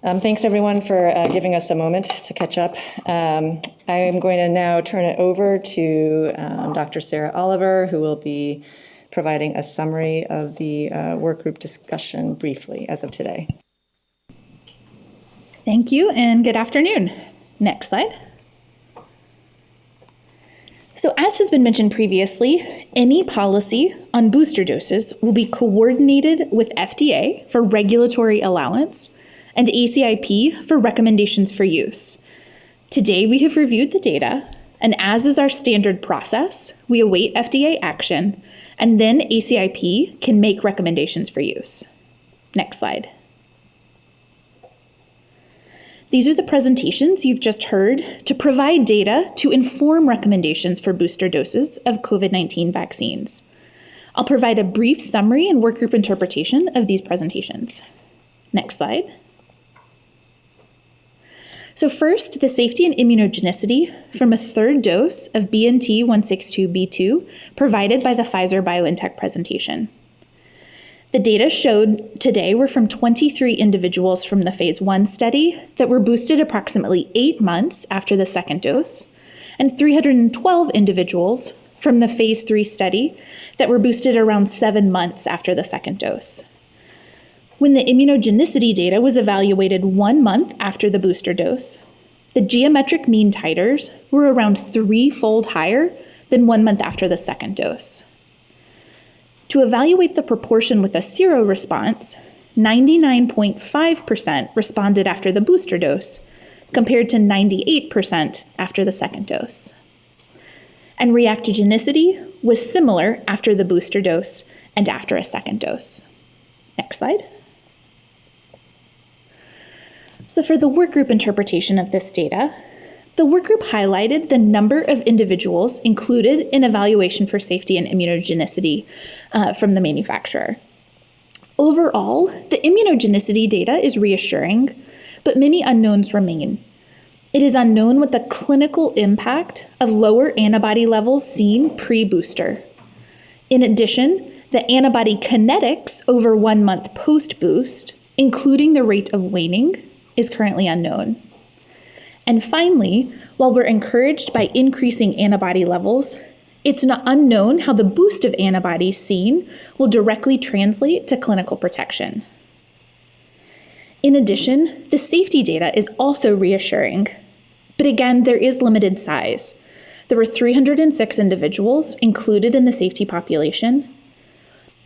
Thanks everyone for giving us a moment to catch up. I am going to now turn it over to Dr. Sarah Oliver, who will be providing a summary of the work group discussion briefly as of today. Thank you and good afternoon. Next slide. So as has been mentioned previously, any policy on booster doses will be coordinated with FDA for regulatory allowance and ACIP for recommendations for use. Today we have reviewed the data, and as is our standard process, we await FDA action, and then ACIP can make recommendations for use. Next slide. These are the presentations you've just heard to provide data to inform recommendations for booster doses of COVID-19 vaccines. I'll provide a brief summary and workgroup interpretation of these presentations. Next slide. So first, the safety and immunogenicity from a third dose of BNT162b2 provided by the Pfizer-BioNTech presentation. The data showed today were from 23 individuals from the phase 1 study that were boosted approximately 8 months after the second dose, and 312 individuals from the phase 3 study that were boosted around 7 months after the second dose. When the immunogenicity data was evaluated 1 month after the booster dose, the geometric mean titers were around 3-fold higher than 1 month after the second dose. To evaluate the proportion with a seroresponse, 99.5% responded after the booster dose, compared to 98% after the second dose. And reactogenicity was similar after the booster dose and after a second dose. Next slide. So for the workgroup interpretation of this data, the workgroup highlighted the number of individuals included in evaluation for safety and immunogenicity from the manufacturer. Overall, the immunogenicity data is reassuring, but many unknowns remain. It is unknown what the clinical impact of lower antibody levels seen pre-booster. In addition, the antibody kinetics over 1 month post-boost, including the rate of waning, is currently unknown. And finally, while we're encouraged by increasing antibody levels, it's not unknown how the boost of antibodies seen will directly translate to clinical protection. In addition, the safety data is also reassuring, but again, there is limited size. There were 306 individuals included in the safety population.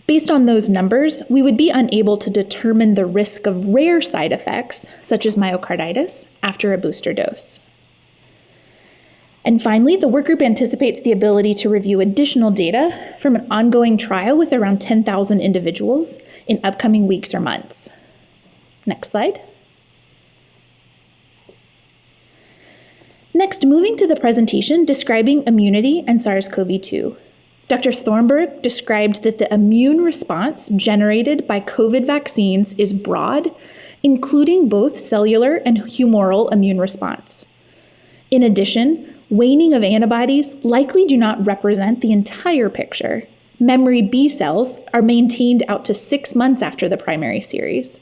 Based on those numbers, we would be unable to determine the risk of rare side effects, such as myocarditis, after a booster dose. And finally, the workgroup anticipates the ability to review additional data from an ongoing trial with around 10,000 individuals in upcoming weeks or months. Next slide. Next, moving to the presentation describing immunity and SARS-CoV-2. Dr. Thornburg described that the immune response generated by COVID vaccines is broad, including both cellular and humoral immune response. In addition, waning of antibodies likely do not represent the entire picture. Memory B cells are maintained out to 6 months after the primary series.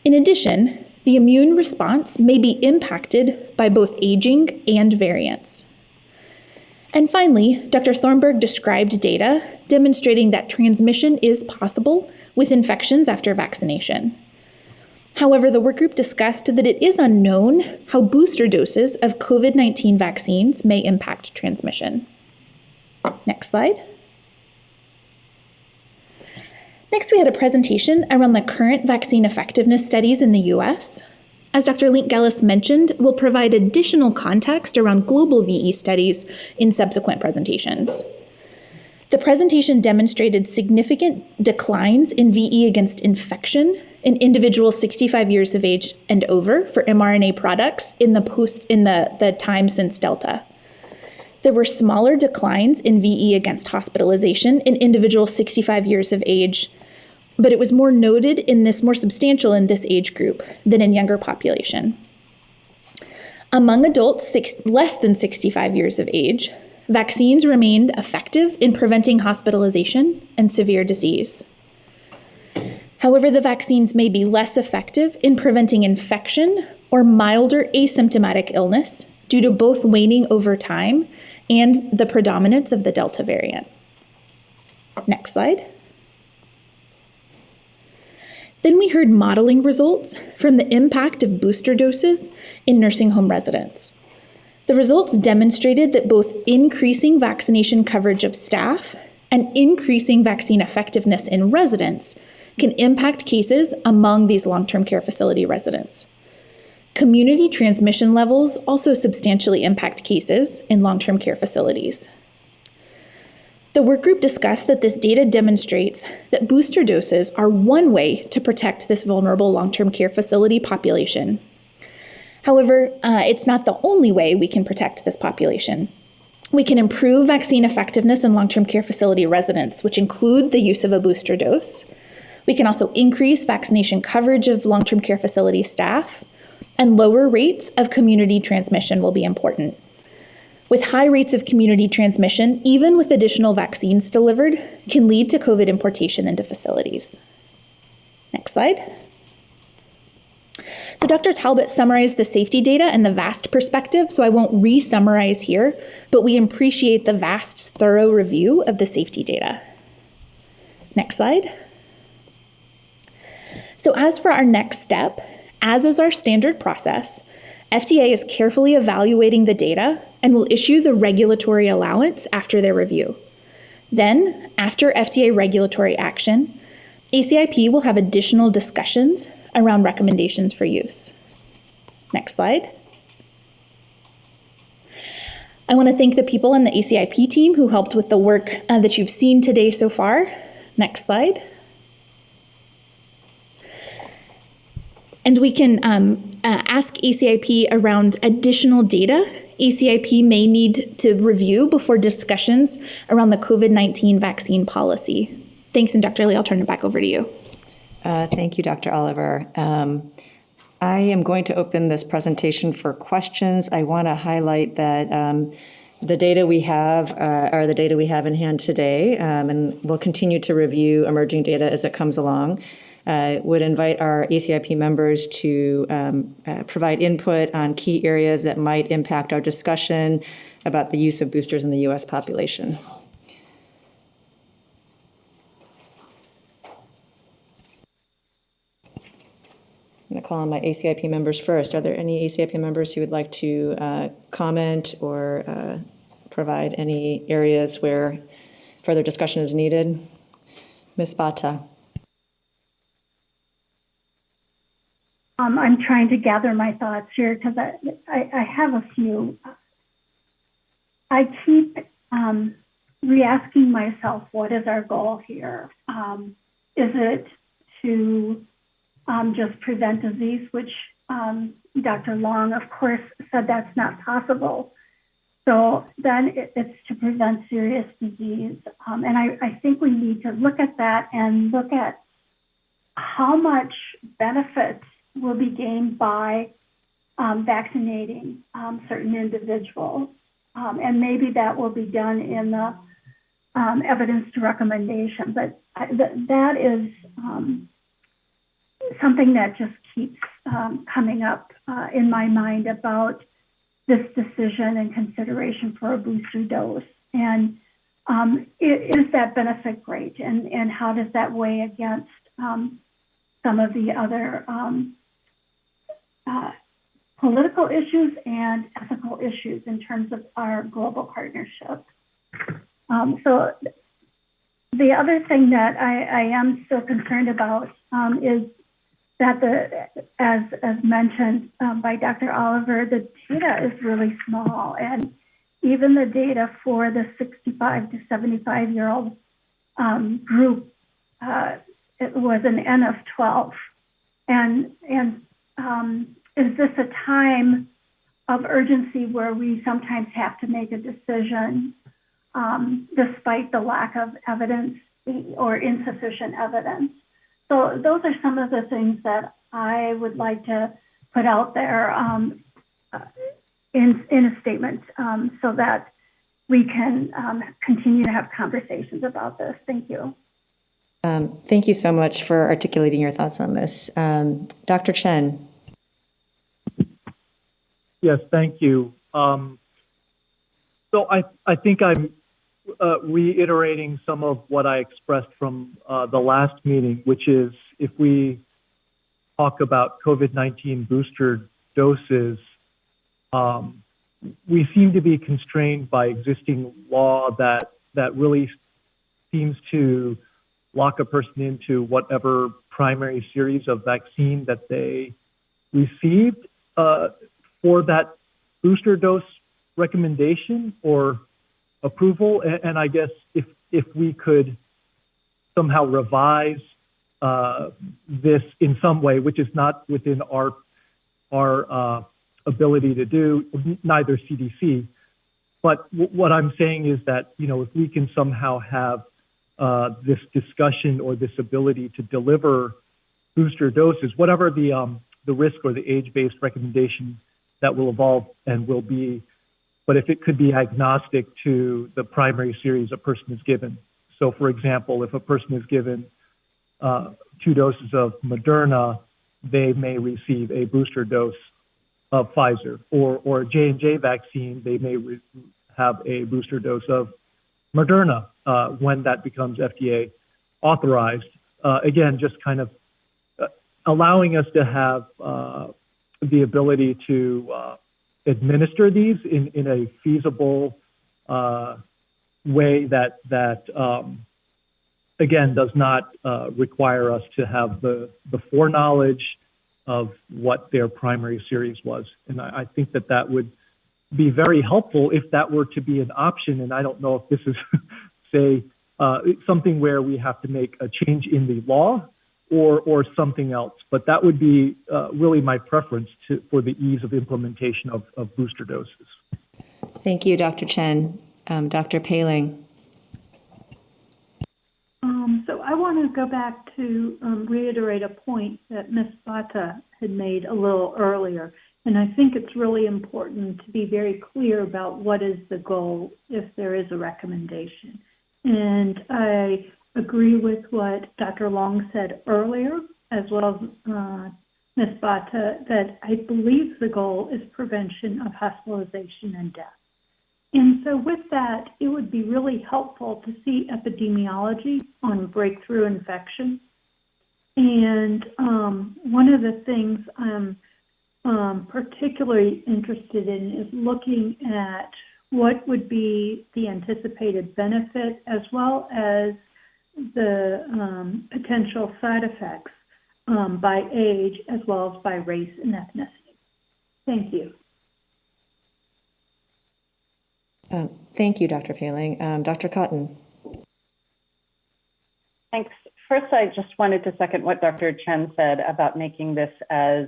In addition, the immune response may be impacted by both aging and variants. And finally, Dr. Thornburg described data demonstrating that transmission is possible with infections after vaccination. However, the workgroup discussed that it is unknown how booster doses of COVID-19 vaccines may impact transmission. Next slide. Next, we had a presentation around the current vaccine effectiveness studies in the US. As Dr. Link-Gellis mentioned, we'll provide additional context around global VE studies in subsequent presentations. The presentation demonstrated significant declines in VE against infection in individuals 65 years of age and over for mRNA products in the time since Delta. There were smaller declines in VE against hospitalization in individuals 65 years of age, but it was more substantial in this age group than in younger population. Among adults less than 65 years of age, vaccines remained effective in preventing hospitalization and severe disease. However, the vaccines may be less effective in preventing infection or milder asymptomatic illness due to both waning over time and the predominance of the Delta variant. Next slide. Then we heard modeling results from the impact of booster doses in nursing home residents. The results demonstrated that both increasing vaccination coverage of staff and increasing vaccine effectiveness in residents can impact cases among these long-term care facility residents. Community transmission levels also substantially impact cases in long-term care facilities. The work group discussed that this data demonstrates that booster doses are one way to protect this vulnerable long-term care facility population. However, it's not the only way we can protect this population. We can improve vaccine effectiveness in long-term care facility residents, which include the use of a booster dose. We can also increase vaccination coverage of long-term care facility staff, and lower rates of community transmission will be important. With high rates of community transmission, even with additional vaccines delivered, can lead to COVID importation into facilities. Next slide. So Dr. Talbot summarized the safety data and the VAST perspective, so I won't re-summarize here, but we appreciate the VAST's thorough review of the safety data. Next slide. So as for our next step, as is our standard process, FDA is carefully evaluating the data and will issue the regulatory allowance after their review. Then, after FDA regulatory action, ACIP will have additional discussions around recommendations for use. Next slide. I want to thank the people on the ACIP team who helped with the work that you've seen today so far. Next slide. And we can ask ACIP around additional data ACIP may need to review before discussions around the COVID-19 vaccine policy. Thanks, and Dr. Lee, I'll turn it back over to you. Thank you, Dr. Oliver. I am going to open this presentation for questions. I want to highlight that the data we have are the data we have in hand today, and we'll continue to review emerging data as it comes along. Would invite our ACIP members to provide input on key areas that might impact our discussion about the use of boosters in the U.S. population. I'm going to call on my ACIP members first. Are there any ACIP members who would like to comment or provide any areas where further discussion is needed? Ms. Bata. I'm trying to gather my thoughts here because I have a few. I keep re-asking myself, what is our goal here? Is it to just prevent disease, which Dr. Long, of course, said that's not possible. So then it's to prevent serious disease. And I think we need to look at that and look at how much benefit will be gained by vaccinating certain individuals. And maybe that will be done in the evidence to recommendation. But that is something that just keeps coming up in my mind about this decision and consideration for a booster dose. And is that benefit great? And how does that weigh against some of the other political issues and ethical issues in terms of our global partnership? So the other thing that I am still concerned about is that as mentioned by Dr. Oliver, the data is really small, and even the data for the 65 to 75-year-old group, it was an N of 12. And is this a time of urgency where we sometimes have to make a decision despite the lack of evidence or insufficient evidence? So those are some of the things that I would like to put out there in a statement so that we can continue to have conversations about this. Thank you. Thank you so much for articulating your thoughts on this. Dr. Chen. Yes, thank you. So I think I'm reiterating some of what I expressed from the last meeting, which is if we talk about COVID-19 booster doses, we seem to be constrained by existing law that really seems to lock a person into whatever primary series of vaccine that they received for that booster dose recommendation or approval. And I guess if we could somehow revise this in some way, which is not within our ability to do, neither CDC. But what I'm saying is that, if we can somehow have this discussion or this ability to deliver booster doses, whatever the risk or the age-based recommendation that will evolve and will be, but if it could be agnostic to the primary series a person is given. So, for example, if a person is given 2 doses of Moderna, they may receive a booster dose of Pfizer, or a J&J vaccine, they may have a booster dose of Moderna when that becomes FDA authorized. Again, just kind of allowing us to have the ability to administer these in a feasible way that again, does not require us to have the foreknowledge of what their primary series was. And I think that would be very helpful if that were to be an option. And I don't know if this is, say, something where we have to make a change in the law or something else. But that would be really my preference for the ease of implementation of booster doses. Thank you, Dr. Chen. Dr. Paling. So I want to go back to reiterate a point that Ms. Bata had made a little earlier. And I think it's really important to be very clear about what is the goal if there is a recommendation. And I agree with what Dr. Long said earlier, as well as Ms. Bata, that I believe the goal is prevention of hospitalization and death. And so with that, it would be really helpful to see epidemiology on breakthrough infection. And one of the things I'm particularly interested in is looking at what would be the anticipated benefit as well as the potential side effects by age as well as by race and ethnicity. Thank you. Thank you, Dr. Paling. Dr. Cotton. Thanks. First, I just wanted to second what Dr. Chen said about making this as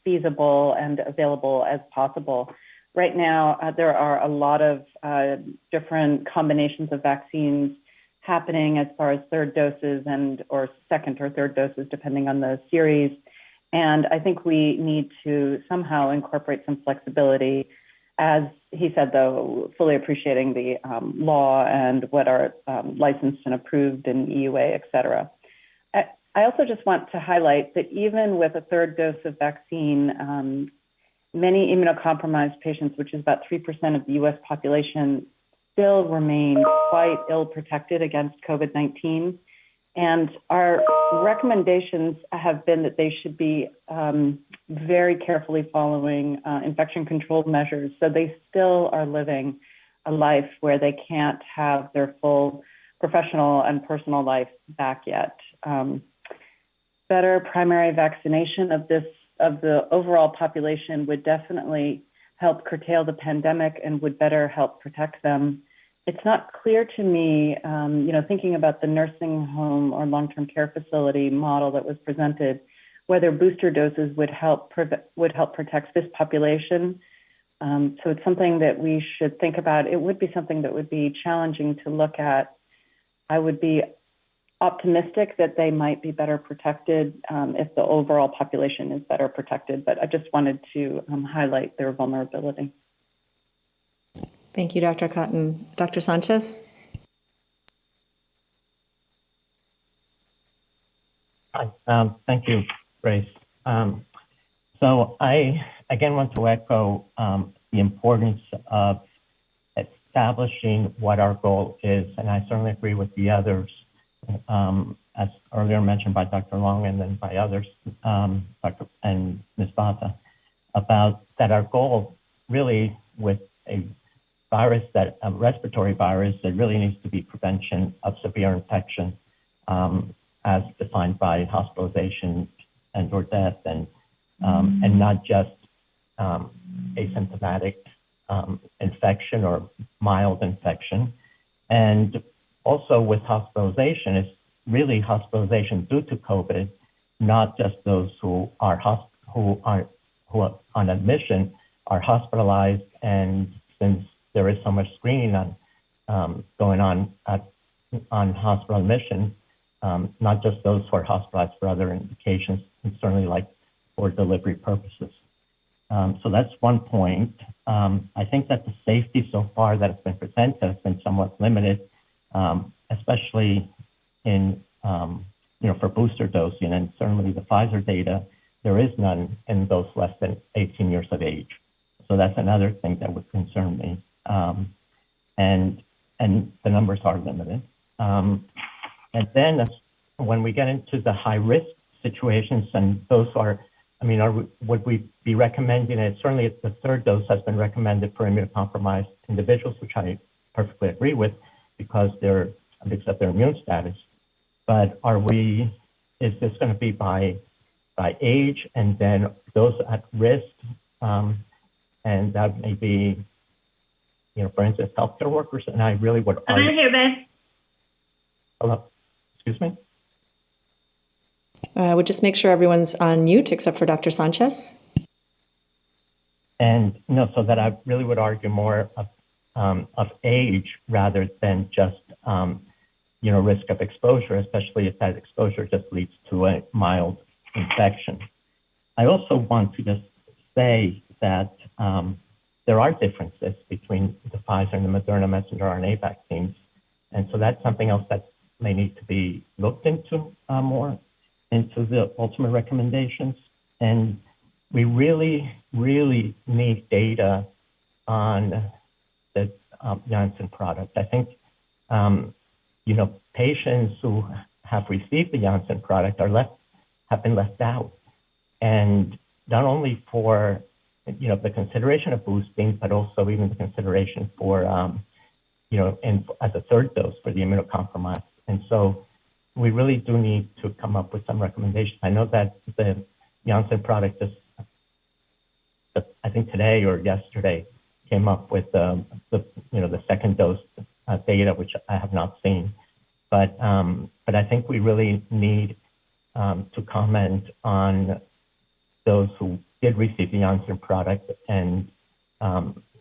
feasible and available as possible. Right now, there are a lot of different combinations of vaccines happening as far as third doses or second or third doses, depending on the series. And I think we need to somehow incorporate some flexibility. As he said, though, fully appreciating the law and what are licensed and approved in EUA, et cetera. I also just want to highlight that even with a third dose of vaccine, many immunocompromised patients, which is about 3% of the U.S. population, still remain quite ill protected against COVID-19. And our recommendations have been that they should be very carefully following infection control measures. So they still are living a life where they can't have their full professional and personal life back yet. Better primary vaccination of the overall population would definitely help curtail the pandemic and would better help protect them. It's not clear to me, thinking about the nursing home or long-term care facility model that was presented, whether booster doses would help protect this population. So it's something that we should think about. It would be something that would be challenging to look at. I would be optimistic that they might be better protected if the overall population is better protected, but I just wanted to highlight their vulnerability. Thank you, Dr. Cotton. Dr. Sanchez? Hi. Thank you, Grace. So I again want to echo the importance of establishing what our goal is, and I certainly agree with the others, as earlier mentioned by Dr. Long and then by others, Dr. and Ms. Bata, about that our goal really with a virus that a respiratory virus that really needs to be prevention of severe infection, as defined by hospitalization and or death, and not just asymptomatic infection or mild infection. And also with hospitalization, it's really hospitalization due to COVID, not just those who are on admission are hospitalized. And since there is so much screening going on hospital admission, not just those who are hospitalized for other indications, and certainly like for delivery purposes. So that's one point. I think that the safety so far that has been presented has been somewhat limited, especially in, for booster dosing, and certainly the Pfizer data, there is none in those less than 18 years of age. So that's another thing that would concern me. And the numbers are limited. And then when we get into the high risk situations, and those are, would we be recommending it? Certainly the third dose has been recommended for immunocompromised individuals, which I perfectly agree with because their immune status. But is this going to be by age and then those at risk? And that may be, for instance, healthcare workers. And I really would argue. I'm here, Ben. Hello, excuse me? We'll just make sure everyone's on mute except for Dr. Sanchez. And so that I really would argue more of age rather than just risk of exposure, especially if that exposure just leads to a mild infection. I also want to just say that there are differences between the Pfizer and the Moderna messenger RNA vaccines, and so that's something else that may need to be looked into more into the ultimate recommendations. And we really, really need data on the Janssen product. I think, patients who have received the Janssen product have been left out. And not only for, the consideration of boosting, but also even the consideration for, as a third dose for the immunocompromised. And so we really do need to come up with some recommendations. I know that the Janssen product I think today or yesterday came up with the second dose data, which I have not seen. But I think we really need to comment on those who did receive the Janssen product and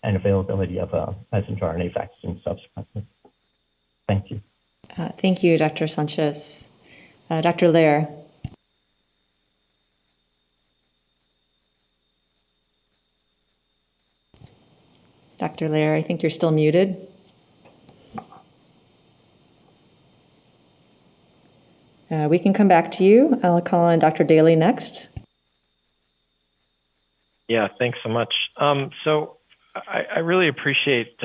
availability of a messenger RNA vaccine subsequently. Thank you. Thank you, Dr. Sanchez. Dr. Lair. Dr. Lair, I think you're still muted. We can come back to you. I'll call on Dr. Daly next. Yeah, thanks so much. So I really appreciate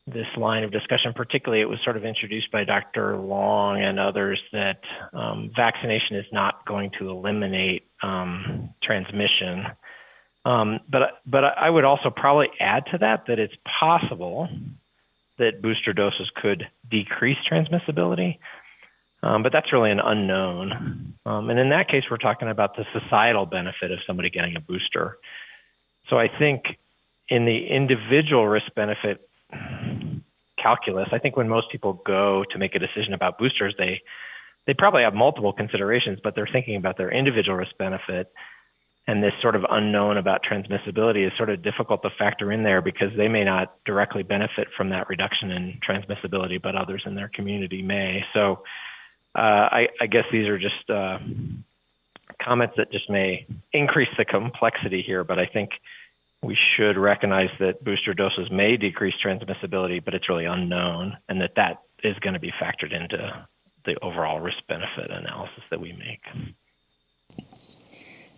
this line of discussion. Particularly, it was sort of introduced by Dr. Long and others that vaccination is not going to eliminate transmission. But I would also probably add to that it's possible that booster doses could decrease transmissibility. But that's really an unknown. And in that case, we're talking about the societal benefit of somebody getting a booster. So I think in the individual risk-benefit calculus, I think when most people go to make a decision about boosters, they probably have multiple considerations, but they're thinking about their individual risk-benefit. And this sort of unknown about transmissibility is sort of difficult to factor in there because they may not directly benefit from that reduction in transmissibility, but others in their community may. So I guess these are just comments that just may increase the complexity here, but I think we should recognize that booster doses may decrease transmissibility, but it's really unknown, and that is going to be factored into the overall risk-benefit analysis that we make.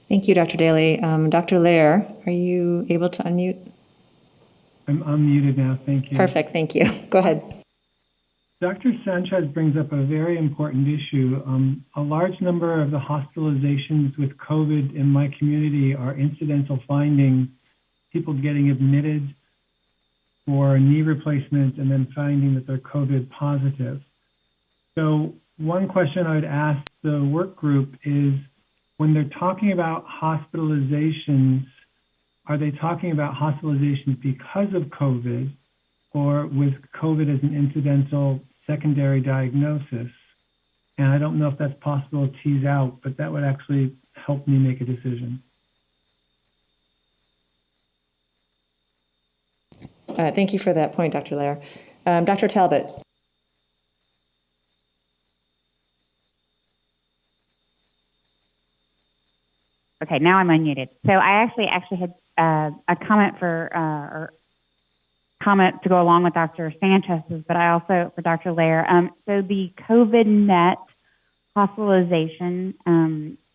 Thank you, Dr. Daly. Dr. Lair, are you able to unmute? I'm unmuted now, thank you. Perfect, thank you. Go ahead. Dr. Sanchez brings up a very important issue. A large number of the hospitalizations with COVID in my community are incidental findings, people getting admitted for knee replacement and then finding that they're COVID positive. So one question I would ask the work group is, when they're talking about hospitalizations, are they talking about hospitalizations because of COVID or with COVID as an incidental secondary diagnosis? And I don't know if that's possible to tease out, but that would actually help me make a decision. Thank you for that point, Dr. Lair. Dr. Talbot. Okay, now I'm unmuted. So I actually had a comment comment to go along with Dr. Sanchez's, but I also for Dr. Lair. So the COVID net hospitalization,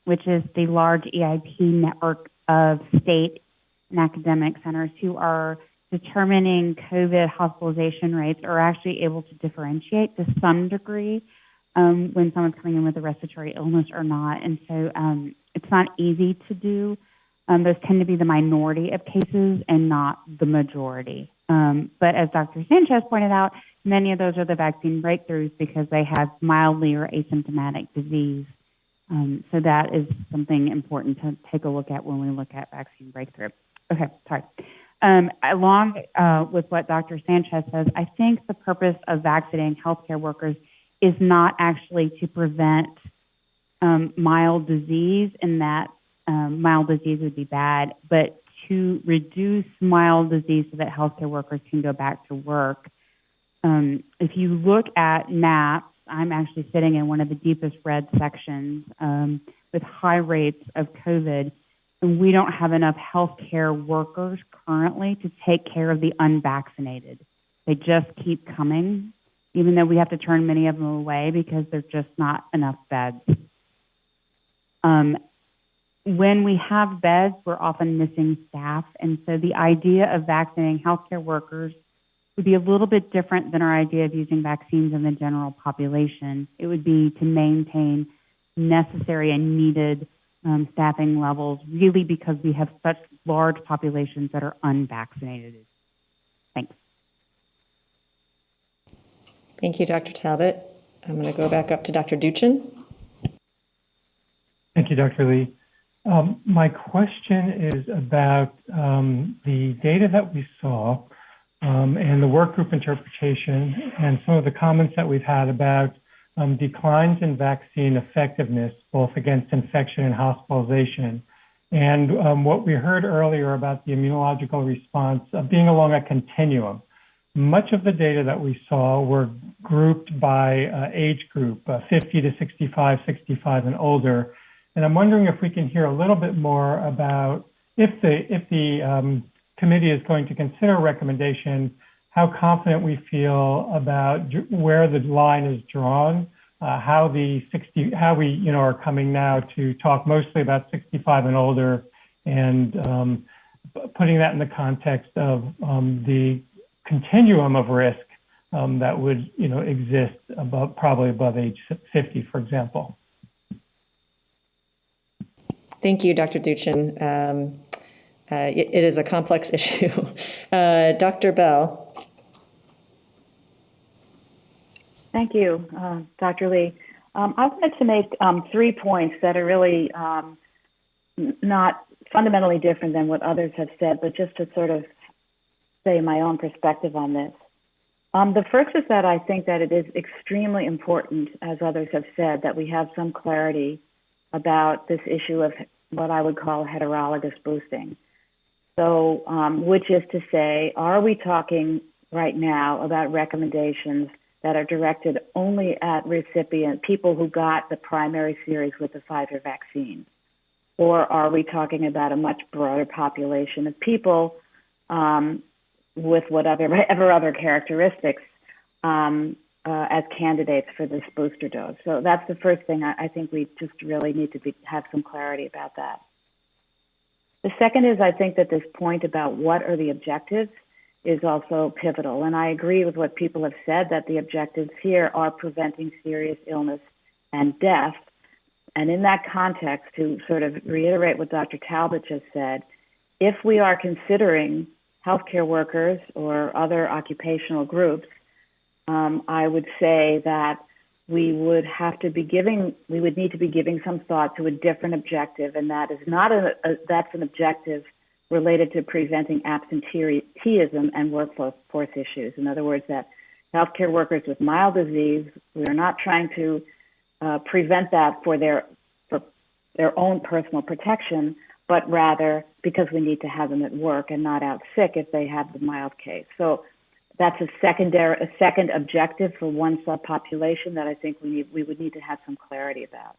which is the large EIP network of state and academic centers who are determining COVID hospitalization rates, are actually able to differentiate to some degree when someone's coming in with a respiratory illness or not. And so it's not easy to do. Those tend to be the minority of cases and not the majority. But as Dr. Sanchez pointed out, many of those are the vaccine breakthroughs because they have mildly or asymptomatic disease. So that is something important to take a look at when we look at vaccine breakthrough. Okay, sorry. Along with what Dr. Sanchez says, I think the purpose of vaccinating healthcare workers is not actually to prevent mild disease, and that mild disease would be bad, but to reduce mild disease so that healthcare workers can go back to work. If you look at maps, I'm actually sitting in one of the deepest red sections with high rates of COVID, and we don't have enough healthcare workers currently to take care of the unvaccinated. They just keep coming, even though we have to turn many of them away because there's just not enough beds. When we have beds, we're often missing staff, and so the idea of vaccinating healthcare workers would be a little bit different than our idea of using vaccines in the general population. It would be to maintain necessary and needed staffing levels, really because we have such large populations that are unvaccinated. Thanks. Thank you, Dr. Talbot. I'm going to go back up to Dr. Duchin. Thank you, Dr. Lee. My question is about the data that we saw and the workgroup interpretation and some of the comments that we've had about declines in vaccine effectiveness, both against infection and hospitalization. And what we heard earlier about the immunological response being along a continuum. Much of the data that we saw were grouped by age group, 50 to 65, 65 and older. And I'm wondering if we can hear a little bit more about if the committee is going to consider a recommendation, how confident we feel about where the line is drawn, how we are coming now to talk mostly about 65 and older, and putting that in the context of the continuum of risk that would exist probably above age 50, for example. Thank you, Dr. Duchin. It is a complex issue. Dr. Bell. Thank you, Dr. Lee. I wanted to make 3 points that are really not fundamentally different than what others have said, but just to sort of say my own perspective on this. The first is that I think that it is extremely important, as others have said, that we have some clarity about this issue of what I would call heterologous boosting. So, which is to say, are we talking right now about recommendations that are directed only at people who got the primary series with the Pfizer vaccine? Or are we talking about a much broader population of people with whatever other characteristics as candidates for this booster dose. So that's the first thing. I think we just really need to have some clarity about that. The second is, I think that this point about what are the objectives is also pivotal. And I agree with what people have said, that the objectives here are preventing serious illness and death. And in that context, to sort of reiterate what Dr. Talbot just said, if we are considering healthcare workers or other occupational groups, I would say that we would need to be giving some thought to a different objective, and that is not that's an objective related to preventing absenteeism and workforce issues. In other words, that healthcare workers with mild disease, we are not trying to prevent that for their own personal protection, but rather because we need to have them at work and not out sick if they have the mild case. So that's a second objective for one subpopulation that I think we would need to have some clarity about.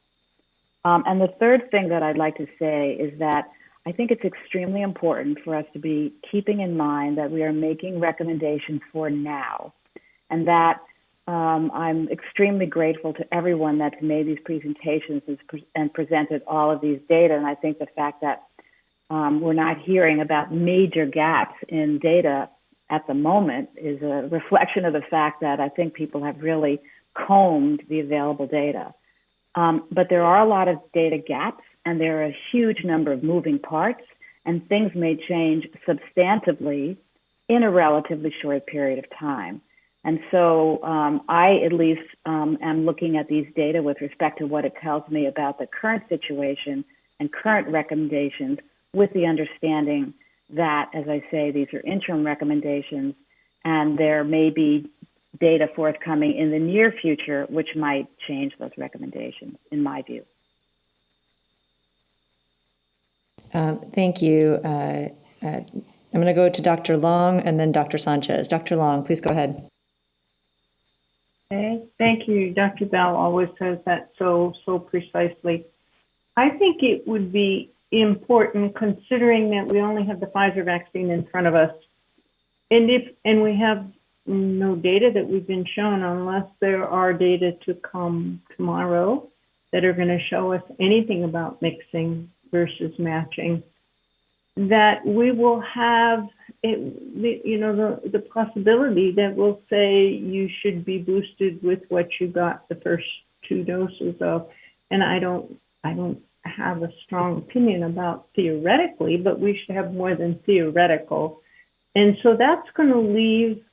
And the third thing that I'd like to say is that I think it's extremely important for us to be keeping in mind that we are making recommendations for now, and that I'm extremely grateful to everyone that's made these presentations and presented all of these data. And I think the fact that we're not hearing about major gaps in data at the moment is a reflection of the fact that I think people have really combed the available data. But there are a lot of data gaps, and there are a huge number of moving parts, and things may change substantively in a relatively short period of time. And so I at least am looking at these data with respect to what it tells me about the current situation and current recommendations, with the understanding that, as I say, these are interim recommendations, and there may be data forthcoming in the near future which might change those recommendations, in my view. Thank you. I'm going to go to Dr. Long and then Dr. Sanchez. Dr. Long, please go ahead. Okay, thank you. Dr. Bell always says that so precisely. I think it would be important, considering that we only have the Pfizer vaccine in front of us, and we have no data that we've been shown, unless there are data to come tomorrow that are going to show us anything about mixing versus matching, that we will have the possibility that we'll say you should be boosted with what you got the first 2 doses of. And I don't have a strong opinion about theoretically, but we should have more than theoretical. And so that's going to leave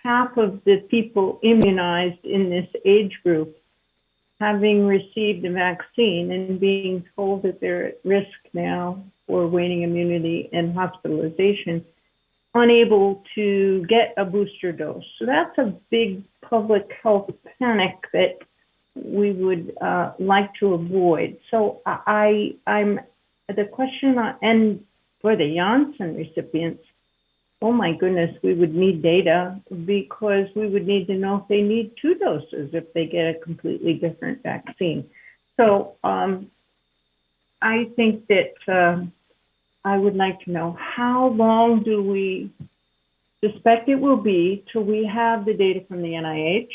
half of the people immunized in this age group having received a vaccine and being told that they're at risk now for waning immunity and hospitalization, unable to get a booster dose. So that's a big public health panic that we would like to avoid. So I'm the question, and for the Janssen recipients, oh my goodness, we would need data, because we would need to know if they need 2 doses if they get a completely different vaccine. So I think that I would like to know, how long do we suspect it will be till we have the data from the NIH?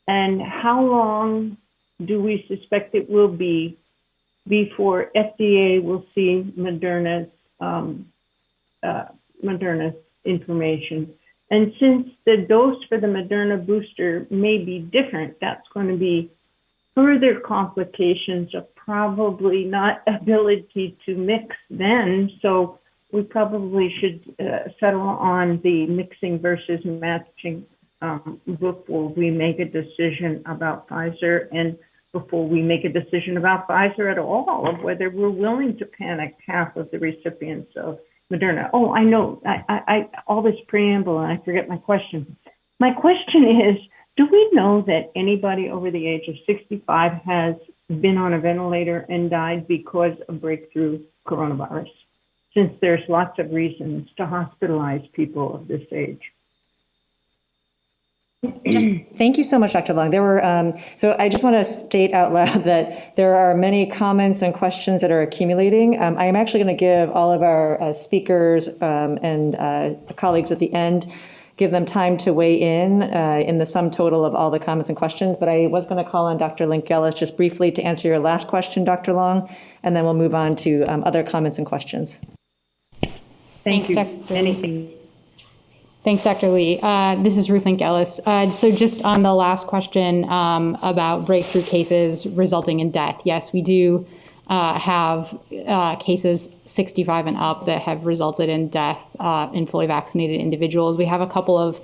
And how long do we suspect it will be before FDA will see Moderna's information? And since the dose for the Moderna booster may be different, that's going to be further complications of probably not ability to mix then. So we probably should settle on the mixing versus matching before we make a decision about Pfizer, and before we make a decision about Pfizer at all, of whether we're willing to panic half of the recipients of Moderna. Oh, I know, I all this preamble, and I forget my question. My question is, do we know that anybody over the age of 65 has been on a ventilator and died because of breakthrough coronavirus, since there's lots of reasons to hospitalize people of this age? Thank you so much, Dr. Long. There were so I just want to state out loud that there are many comments and questions that are accumulating. I am actually going to give all of our speakers and colleagues at the end give them time to weigh in the sum total of all the comments and questions. But I was going to call on Dr. Link-Ellis just briefly to answer your last question, Dr. Long, and then we'll move on to other comments and questions. Thanks, Thanks, Dr. Lee. This is Ruth Link-Ellis. So just on the last question about breakthrough cases resulting in death, yes, we do have cases 65 and up that have resulted in death in fully vaccinated individuals. We have a couple of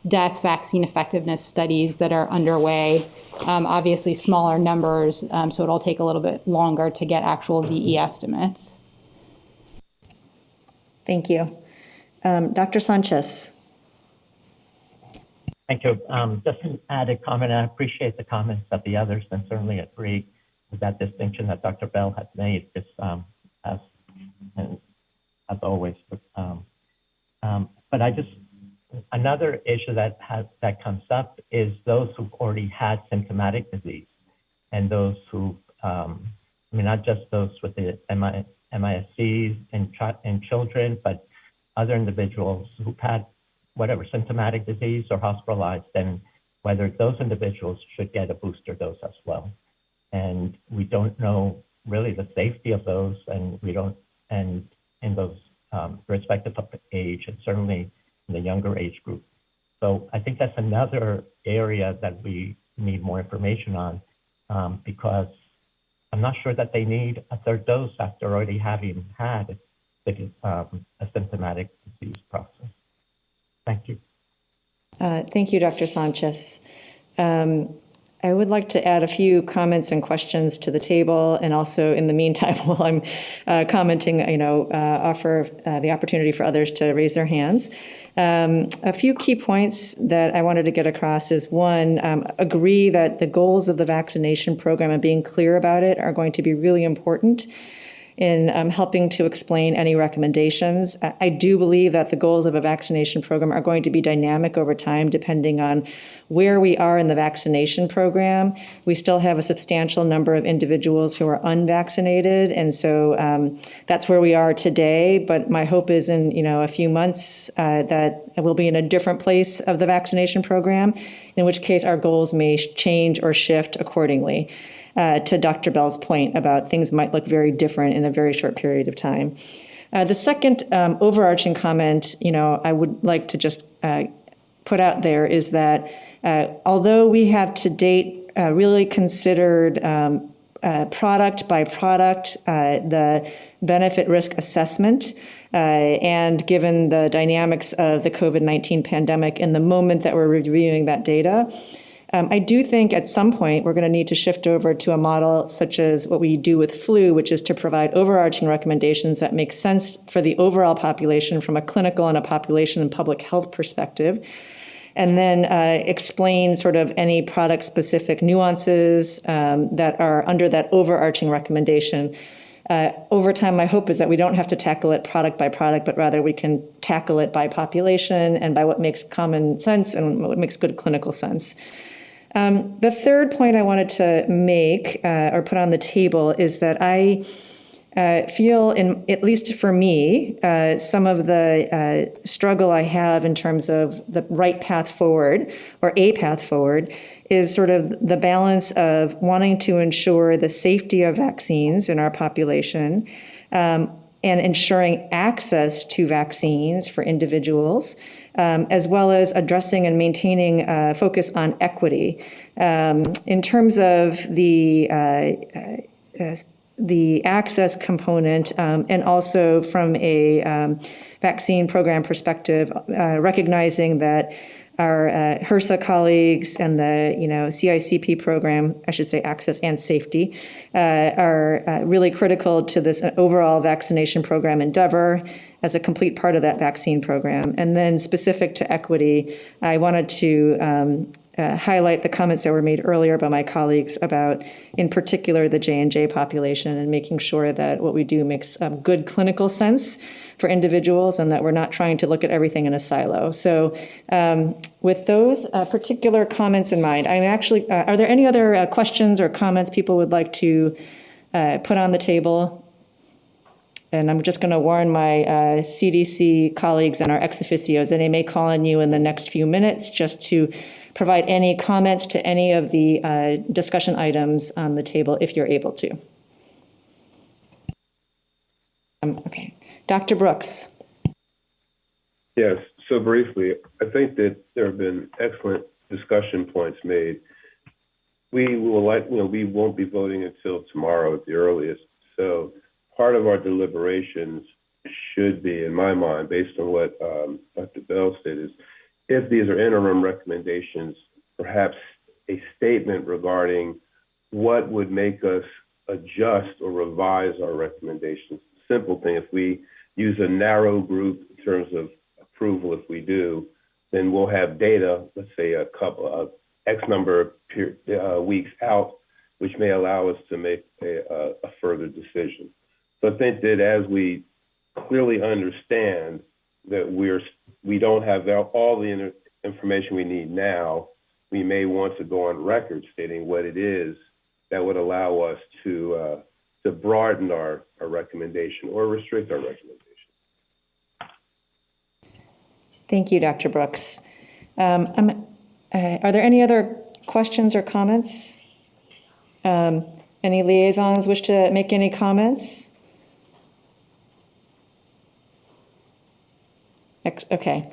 death vaccine effectiveness studies that are underway, obviously smaller numbers, so it'll take a little bit longer to get actual VE estimates. Thank you. Dr. Sanchez. Thank you. Just an added comment, I appreciate the comments of the others and certainly agree with that distinction that Dr. Bell had made, just as always. But another issue that comes up is those who've already had symptomatic disease and those who, not just those with the MIS-Cs in children, but other individuals who've had whatever symptomatic disease or hospitalized, and whether those individuals should get a booster dose as well. And we don't know really the safety of those, and we don't, and in those respective of age, and certainly in the younger age group. So I think that's another area that we need more information on, because I'm not sure that they need a third dose after already having had a symptomatic disease process. Thank you. Thank you, Dr. Sanchez. I would like to add a few comments and questions to the table, and also in the meantime, while I'm commenting, offer the opportunity for others to raise their hands. A few key points that I wanted to get across is one, agree that the goals of the vaccination program and being clear about it are going to be really important in helping to explain any recommendations. I do believe that the goals of a vaccination program are going to be dynamic over time depending on where we are in the vaccination program. We still have a substantial number of individuals who are unvaccinated, and so that's where we are today. But my hope is in a few months that we'll be in a different place of the vaccination program, in which case our goals may change or shift accordingly. To Dr. Bell's point about things might look very different in a very short period of time. The second overarching comment, I would like to just put out there is that although we have to date really considered product by product the benefit risk assessment, and given the dynamics of the COVID-19 pandemic in the moment that we're reviewing that data, I do think at some point we're going to need to shift over to a model such as what we do with flu, which is to provide overarching recommendations that make sense for the overall population from a clinical and a population and public health perspective, and then explain sort of any product-specific nuances that are under that overarching recommendation. Over time, my hope is that we don't have to tackle it product by product, but rather we can tackle it by population and by what makes common sense and what makes good clinical sense. The third point I wanted to make or put on the table is that I feel, at least for me, some of the struggle I have in terms of the right path forward or a path forward is sort of the balance of wanting to ensure the safety of vaccines in our population and ensuring access to vaccines for individuals, as well as addressing and maintaining focus on equity. In terms of the access component, and also from a vaccine program perspective, recognizing that our HRSA colleagues and the CICP program, I should say access and safety, are really critical to this overall vaccination program endeavor as a complete part of that vaccine program. And then specific to equity, I wanted to highlight the comments that were made earlier by my colleagues about, in particular, the J&J population and making sure that what we do makes good clinical sense for individuals and that we're not trying to look at everything in a silo. So with those particular comments in mind, I'm actually, are there any other questions or comments people would like to put on the table? and I'm just going to warn my CDC colleagues and our ex officios that they may call on you in the next few minutes just to provide any comments to any of the discussion items on the table if you're able to. Okay. Dr. Brooks. Yes, so briefly, I think that there have been excellent discussion points made. We won't be voting until tomorrow at the earliest. So part of our deliberations should be, in my mind, based on what Dr. Bell said, is if these are interim recommendations, perhaps a statement regarding what would make us adjust or revise our recommendations. Simple thing, if we use a narrow group in terms of approval, if we do, then we'll have data, let's say a couple of X number of weeks out, which may allow us to make a further decision. So I think that as we clearly understand that we don't have all the information we need now, we may want to go on record stating what it is that would allow us to broaden our recommendation or restrict our recommendation. Thank you, Dr. Brooks. Are there any other questions or comments? Any liaisons wish to make any comments? Okay.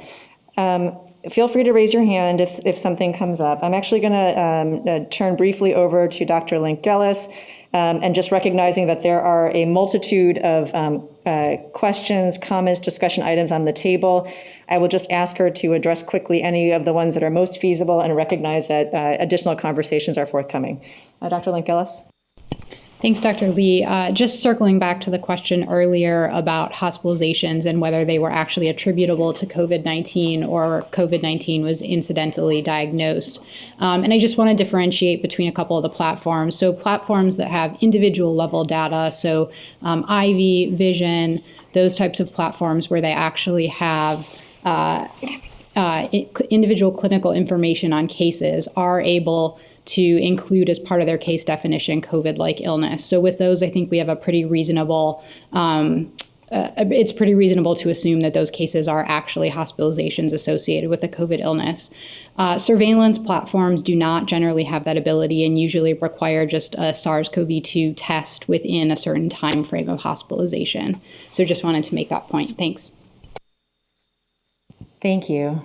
Feel free to raise your hand if something comes up. I'm actually going to turn briefly over to Dr. Link-Gellis, and just recognizing that there are a multitude of questions, comments, discussion items on the table. I will just ask her to address quickly any of the ones that are most feasible and recognize that additional conversations are forthcoming. Dr. Link-Gellis. Thanks, Dr. Lee. Just circling back to the question earlier about hospitalizations and whether they were actually attributable to COVID-19 or COVID-19 was incidentally diagnosed. And I just want to differentiate between a couple of the platforms. So platforms that have individual level data, so IV, Vision, those types of platforms where they actually have individual clinical information on cases are able to include as part of their case definition COVID-like illness. So with those, I think we have a pretty reasonable, it's pretty reasonable to assume that those cases are actually hospitalizations associated with the COVID illness. Surveillance platforms do not generally have that ability and usually require just a SARS-CoV-2 test within a certain time frame of hospitalization. So just wanted to make that point. Thanks. Thank you.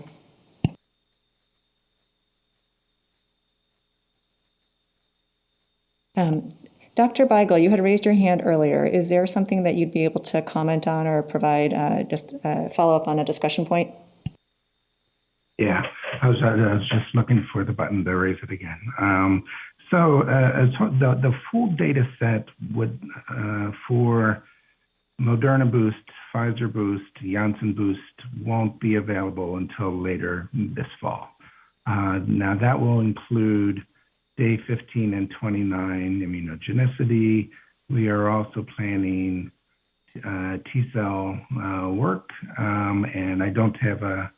Dr. Beigel, you had raised your hand earlier. Is there something that you'd be able to comment on or provide just follow up on a discussion point? Yeah, I was just looking for the button to raise it again. So the full data set would for Moderna boost, Pfizer boost, Janssen boost won't be available until later this fall. Now that will include day 15 and 29 immunogenicity. We are also planning T-cell work, and I don't have a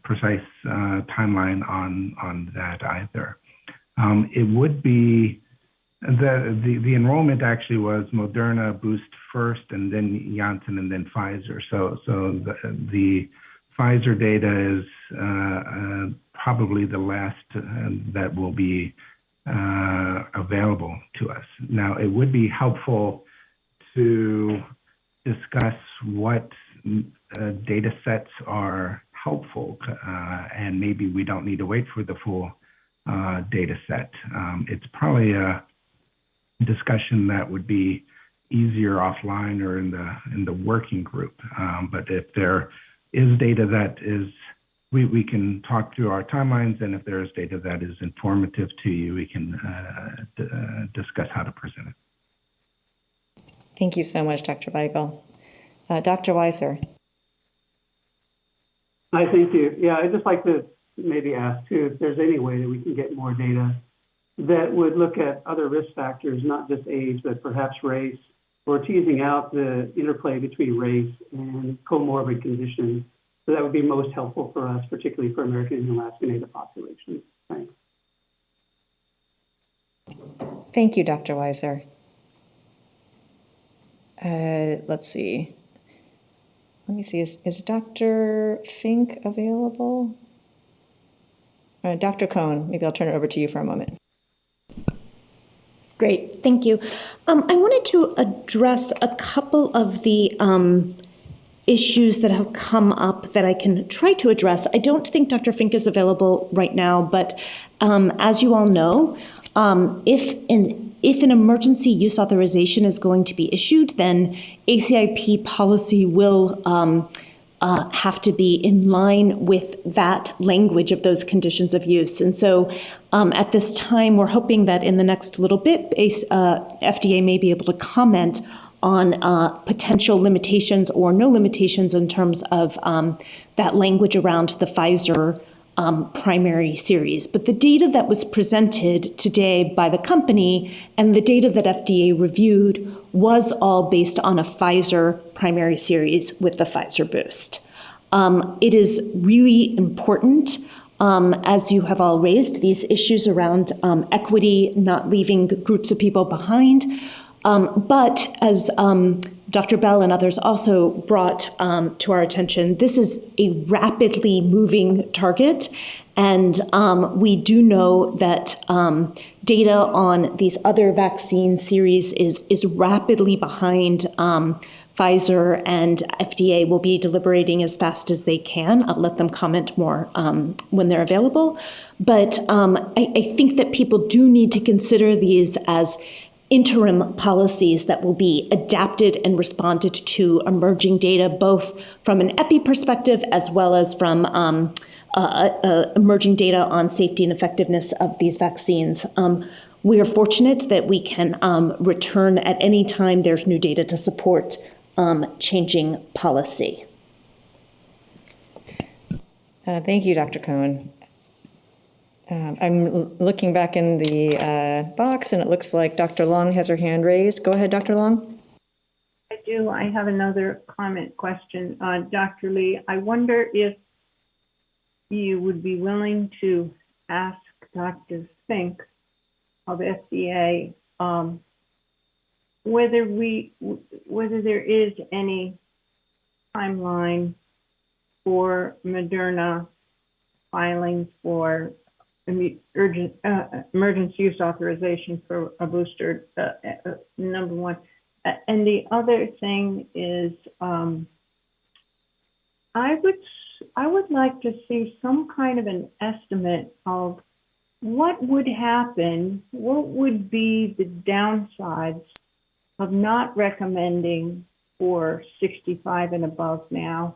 precise timeline on that either. It would be, the enrollment actually was Moderna boost first and then Janssen and then Pfizer. So the Pfizer data is probably the last that will be available to us. Now, it would be helpful to discuss what data sets are helpful, and maybe we don't need to wait for the full data set. It's probably a discussion that would be easier offline or in the working group. But if there is data that is we can talk through our timelines, and if there is data that is informative to you, we can discuss how to present it. Thank you so much, Dr. Beigel. Dr. Weiser. Hi, thank you. Yeah, I'd just like to maybe ask too if there's any way that we can get more data that would look at other risk factors, not just age, but perhaps race, or teasing out the interplay between race and comorbid conditions. So that would be most helpful for us, particularly for American and Alaska Native populations. Thanks. Thank you, Dr. Weiser. Let's see. let me see, is Dr. Fink available? Dr. Cohn, maybe I'll turn it over to you for a moment. Great, thank you. I wanted to address a couple of the issues that have come up that I can try to address. I don't think Dr. Fink is available right now, but as you all know, if an emergency use authorization is going to be issued, then ACIP policy will have to be in line with that language of those conditions of use. And so at this time, we're hoping that in the next little bit, FDA may be able to comment on potential limitations or no limitations in terms of that language around the Pfizer primary series. But the data that was presented today by the company and the data that FDA reviewed was all based on a Pfizer primary series with the Pfizer boost. It is really important, as you have all raised, these issues around equity, not leaving groups of people behind. But as Dr. Bell and others also brought to our attention, this is a rapidly moving target. And we do know that data on these other vaccine series is rapidly behind Pfizer, and FDA will be deliberating as fast as they can. I'll let them comment more when they're available. But I think that people do need to consider these as interim policies that will be adapted and responded to emerging data, both from an epi perspective as well as from emerging data on safety and effectiveness of these vaccines. We are fortunate that we can return at any time there's new data to support changing policy. Thank you, Dr. Cohn. I'm looking back in the box, and it looks like Dr. Long has her hand raised. Go ahead, Dr. Long. I do. I have another comment question. Dr. Lee, I wonder if you would be willing to ask Dr. Fink of FDA whether there is any timeline for Moderna filing for emergency use authorization for a booster, number one. And the other thing is, I would like to see some kind of an estimate of what would happen, what would be the downsides of not recommending for 65 and above now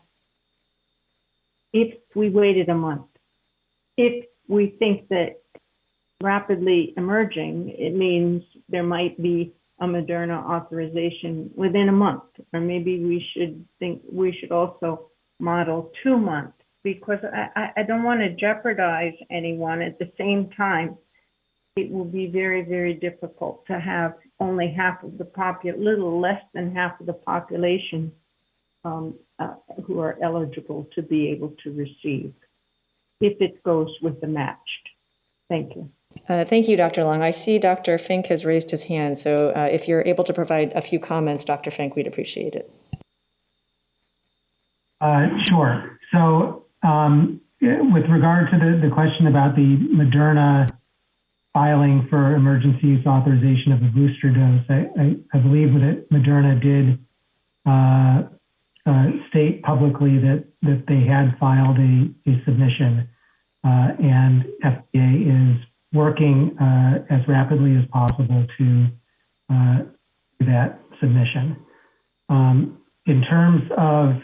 if we waited a month. If we think that rapidly emerging, it means there might be a Moderna authorization within a month, or maybe we should also model 2 months, because I don't want to jeopardize anyone. At the same time, it will be very, very difficult to have only half of the little less than half of the population who are eligible to be able to receive, if it goes with the matched. Thank you. Thank you, Dr. Long. I see Dr. Fink has raised his hand, so if you're able to provide a few comments, Dr. Fink, we'd appreciate it. Sure. So with regard to the question about the Moderna filing for emergency use authorization of a booster dose, I believe that Moderna did state publicly that they had filed a submission, and FDA is working as rapidly as possible to do that submission. In terms of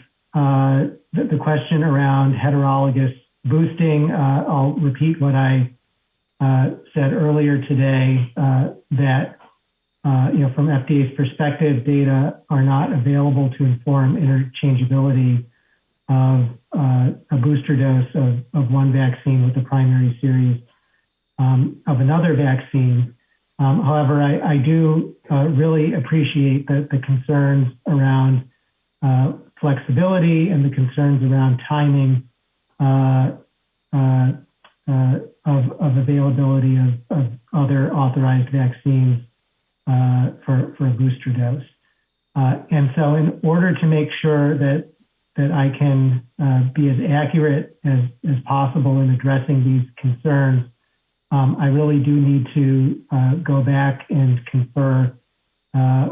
the question around heterologous boosting, I'll repeat what I said earlier today, that from FDA's perspective, data are not available to inform interchangeability of a booster dose of one vaccine with the primary series of another vaccine. However, I do really appreciate the concerns around flexibility and the concerns around timing of availability of other authorized vaccines for a booster dose. And so in order to make sure that that I can be as accurate as possible in addressing these concerns, I really do need to go back and confer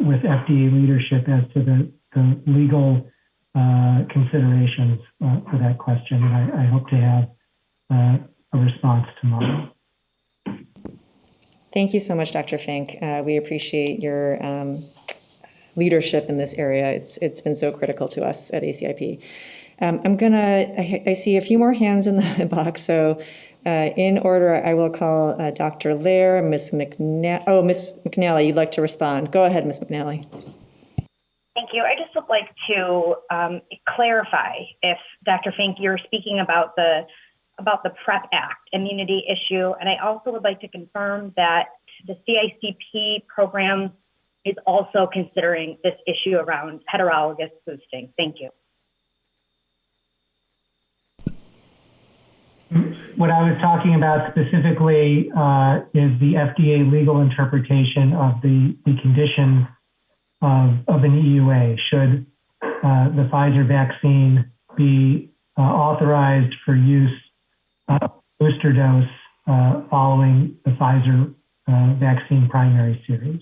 with FDA leadership as to the legal considerations for that question. And I hope to have a response tomorrow. Thank you so much, Dr. Fink. We appreciate your leadership in this area. It's been so critical to us at ACIP. I see a few more hands in the box, so in order, I will call Dr. Lair, Ms. McNally. Ms. McNally, you'd like to respond. Go ahead, Ms. McNally. Thank you. I just would like to clarify if, Dr. Fink, you're speaking about the PrEP Act immunity issue, and I also would like to confirm that the CICP program is also considering this issue around heterologous boosting. Thank you. What I was talking about specifically is the FDA legal interpretation of the conditions of an EUA. Should the Pfizer vaccine be authorized for use booster dose following the Pfizer vaccine primary series?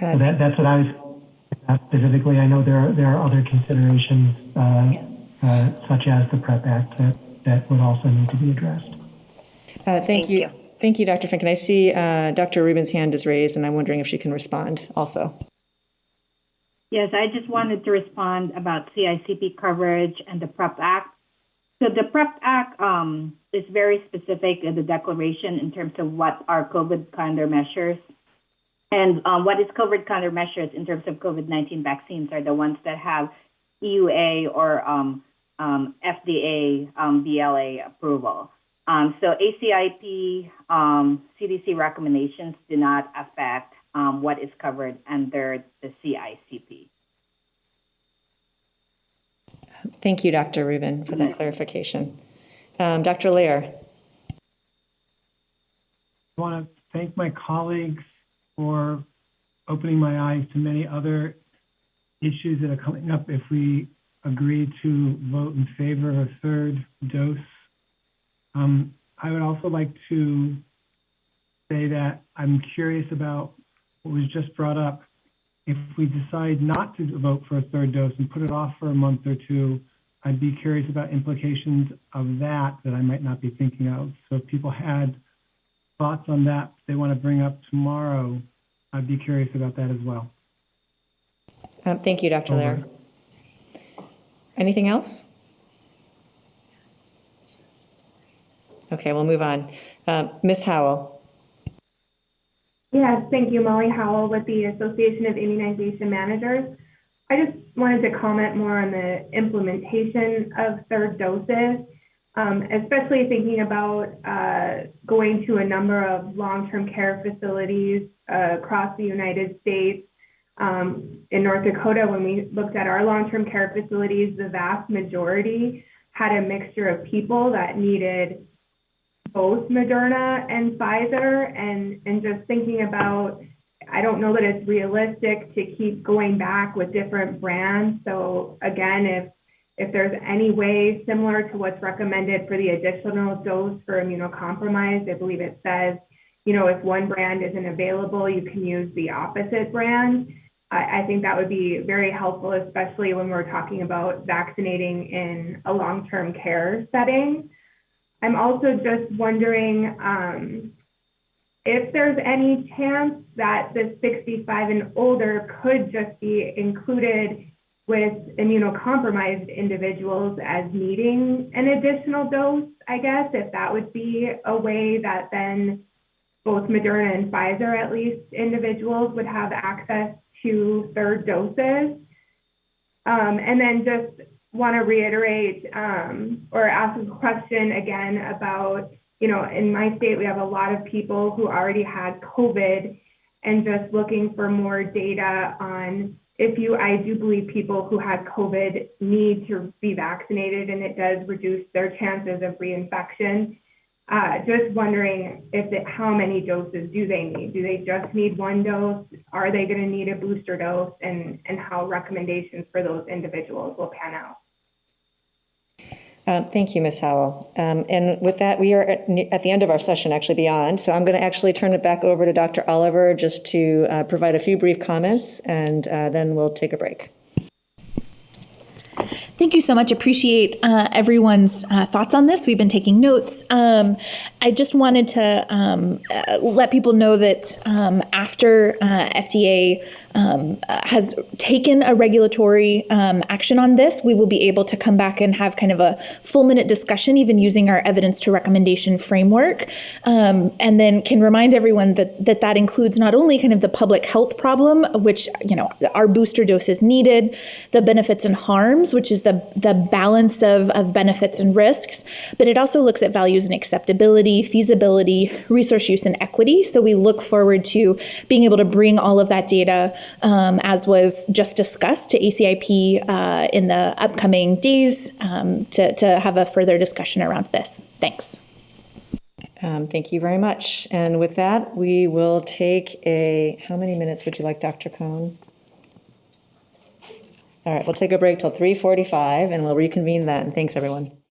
So that's what I was specifically. I know there are other considerations such as the PrEP Act that would also need to be addressed. Thank you. Thank you, Dr. Fink. And I see Dr. Rubin's hand is raised, and I'm wondering if she can respond also. Yes, I just wanted to respond about CICP coverage and the PrEP Act. So the PrEP Act is very specific in the declaration in terms of what are COVID countermeasures. And what is COVID countermeasures in terms of COVID-19 vaccines are the ones that have EUA or FDA BLA approval. So ACIP CDC recommendations do not affect what is covered under the CICP. Thank you, Dr. Rubin, for that clarification. Dr. Lair. I want to thank my colleagues for opening my eyes to many other issues that are coming up if we agree to vote in favor of a third dose. I would also like to say that I'm curious about what was just brought up. If we decide not to vote for a third dose and put it off for a month or two, I'd be curious about implications of that I might not be thinking of. So if people had thoughts on that they want to bring up tomorrow, I'd be curious about that as well. Thank you, Dr. Lair. Anything else? Okay, we'll move on. Ms. Howell. Yes, thank you. Molly Howell with the Association of Immunization Managers. I just wanted to comment more on the implementation of third doses, especially thinking about going to a number of long-term care facilities across the United States. In North Dakota, when we looked at our long-term care facilities, the vast majority had a mixture of people that needed both Moderna and Pfizer, and just thinking about, I don't know that it's realistic to keep going back with different brands. So again, if there's any way similar to what's recommended for the additional dose for immunocompromised, I believe it says, if one brand isn't available, you can use the opposite brand. I think that would be very helpful, especially when we're talking about vaccinating in a long-term care setting. I'm also just wondering if there's any chance that the 65 and older could just be included with immunocompromised individuals as needing an additional dose, I guess, if that would be a way that then both Moderna and Pfizer, at least, individuals would have access to third doses. And then just want to reiterate or ask a question again about, in my state, we have a lot of people who already had COVID, and just looking for more data on I do believe people who had COVID need to be vaccinated, and it does reduce their chances of reinfection. Just wondering how many doses do they need? Do they just need one dose? Are they going to need a booster dose? And how recommendations for those individuals will pan out? Thank you, Ms. Howell. And with that, we are at the end of our session, actually beyond. So I'm going to actually turn it back over to Dr. Oliver just to provide a few brief comments, and then we'll take a break. Thank you so much. Appreciate everyone's thoughts on this. We've been taking notes. I just wanted to let people know that after FDA has taken a regulatory action on this, we will be able to come back and have kind of a full-minute discussion, even using our evidence to recommendation framework, and then can remind everyone that includes not only kind of the public health problem, which, our booster dose is needed, the benefits and harms, which is the balance of benefits and risks, but it also looks at values and acceptability, feasibility, resource use, and equity. So we look forward to being able to bring all of that data, as was just discussed, to ACIP in the upcoming days to have a further discussion around this. Thanks. Thank you very much. And with that, we will take how many minutes would you like, Dr. Cohn? All right, we'll take a break till 3:45 and we'll reconvene then. Thanks, everyone.